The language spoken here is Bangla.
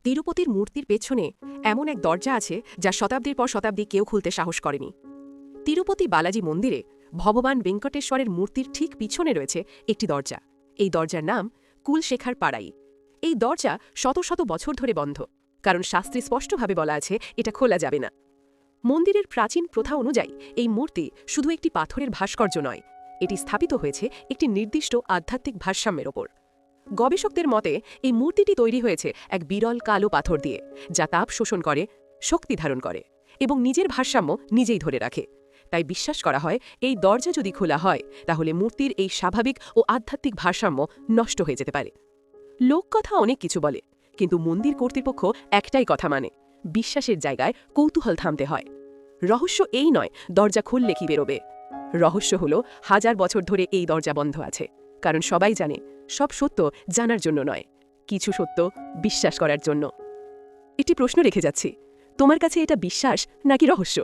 তিরুপতির মূর্তির পেছনে এমন এক দরজা আছে যা শতাব্দীর পর শতাব্দী কেউ খুলতে সাহস করেনি। তিরুপতি বালাজি মন্দিরে ভগবান বেঙ্কটেশ্বরের মূর্তির ঠিক পিছনে রয়েছে একটি দরজা। এই দরজার নাম কুলশেখার পাড়াই। এই দরজা শত শত বছর ধরে বন্ধ, কারণ শাস্ত্রে স্পষ্টভাবে বলা আছে এটা খোলা যাবে না। মন্দিরের প্রাচীন প্রথা অনুযায়ী এই মূর্তি শুধু একটি পাথরের ভাস্কর্য নয়, এটি স্থাপিত হয়েছে একটি নির্দিষ্ট আধ্যাত্মিক ভারসাম্যের ওপর। গবেষকদের মতে এই মূর্তিটি তৈরি হয়েছে এক বিরল কালো পাথর দিয়ে, যা তাপ শোষণ করে, শক্তি ধারণ করে এবং নিজের ভারসাম্য নিজেই ধরে রাখে। তাই বিশ্বাস করা হয় এই দরজা যদি খোলা হয় তাহলে মূর্তির এই স্বাভাবিক ও আধ্যাত্মিক ভারসাম্য নষ্ট হয়ে যেতে পারে। লোককথা অনেক কিছু বলে, কিন্তু মন্দির কর্তৃপক্ষ একটাই কথা মানে, বিশ্বাসের জায়গায় কৌতূহল থামতে হয়। রহস্য এই নয় দরজা খুললে কি বেরোবে, রহস্য হলো 1000 বছর ধরে এই দরজা বন্ধ আছে, কারণ সবাই জানে সব সত্য জানার জন্য নয়, কিছু সত্য বিশ্বাস করার জন্য। একটি প্রশ্ন রেখে যাচ্ছি, তোমার কাছে এটা বিশ্বাস নাকি রহস্য?